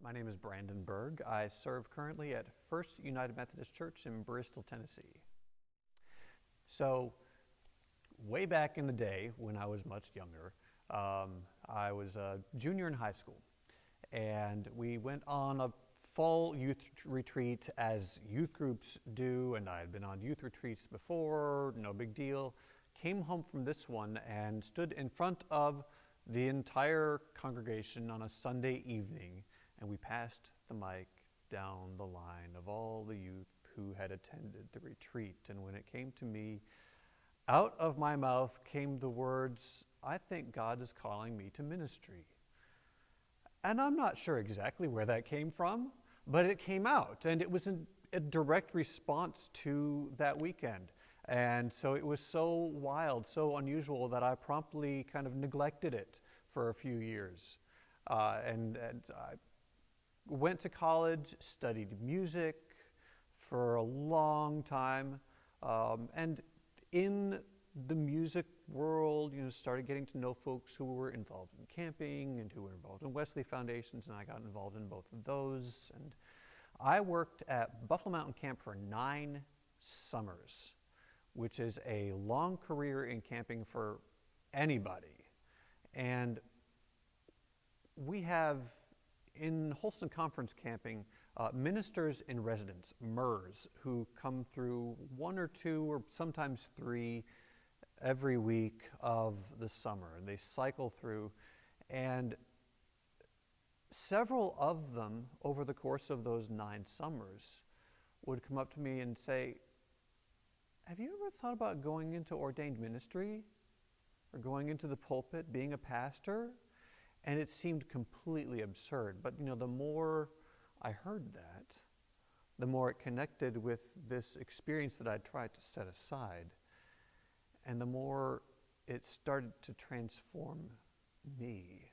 My name is Brandon Berg. I serve currently at First United Methodist Church in Bristol, Tennessee. So, way back in the day when I was much younger, I was a junior in high school, and we went on a fall youth retreat as youth groups do, and I had been on youth retreats before, no big deal. Came home from this one and stood in front of the entire congregation on a Sunday evening, and we passed the mic down the line of all the youth who had attended the retreat. And when it came to me, out of my mouth came the words, "I think God is calling me to ministry." And I'm not sure exactly where that came from, but it came out, and it was a direct response to that weekend. And so it was so wild, so unusual that I promptly kind of neglected it for a few years. And I went to college, studied music for a long time, and in the music world, started getting to know folks who were involved in camping and who were involved in Wesley Foundations, and I got involved in both of those. And I worked at Buffalo Mountain Camp for 9 summers, which is a long career in camping for anybody. And we have, in Holston Conference camping, ministers in residence, MERS, who come through 1 or 2 or sometimes 3 every week of the summer. And they cycle through, and several of them over the course of those 9 summers would come up to me and say, "Have you ever thought about going into ordained ministry or going into the pulpit, being a pastor?" And it seemed completely absurd. But the more I heard that, the more it connected with this experience that I tried to set aside, and the more it started to transform me.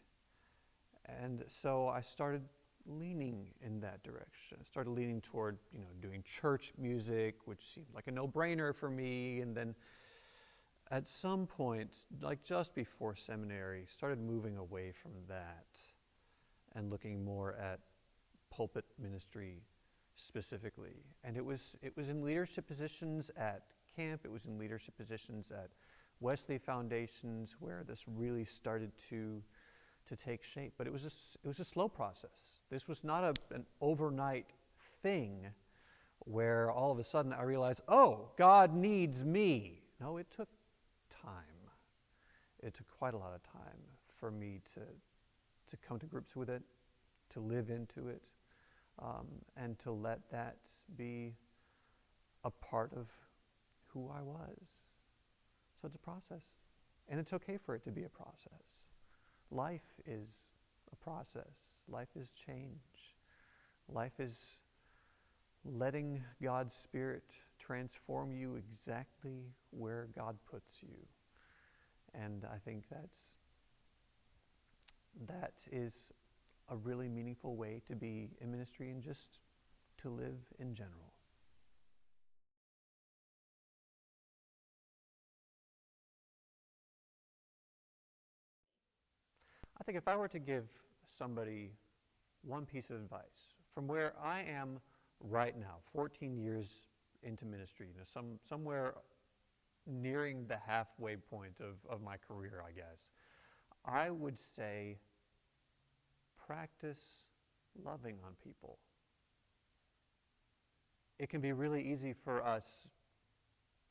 And so I started leaning in that direction. I started leaning toward, doing church music, which seemed like a no-brainer for me. And then at some point, like just before seminary, started moving away from that and looking more at pulpit ministry specifically. And it was in leadership positions at camp. It was in leadership positions at Wesley Foundations where this really started to take shape. But it was a slow process. This was not an overnight thing where all of a sudden I realized, oh, God needs me. No, it took time. It took quite a lot of time for me to come to grips with it, to live into it, and to let that be a part of who I was. So it's a process, and it's okay for it to be a process. Life is a process. Life is change. Life is letting God's Spirit transform you exactly where God puts you. And I think that is a really meaningful way to be in ministry and just to live in general. I think if I were to give somebody one piece of advice from where I am right now, 14 years into ministry, somewhere nearing the halfway point of my career, I guess, I would say practice loving on people. It can be really easy for us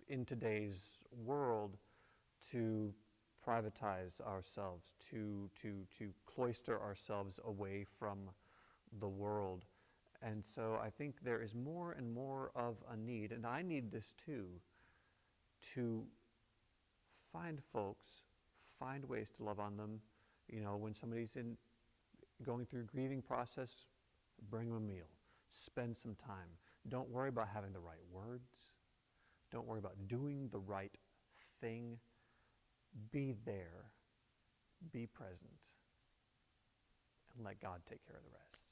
in today's world to privatize ourselves, to cloister ourselves away from the world. And so I think there is more and more of a need, and I need this too, to find folks, find ways to love on them. When somebody's going through a grieving process, bring them a meal, spend some time. Don't worry about having the right words. Don't worry about doing the right thing. Be there, be present, and let God take care of the rest.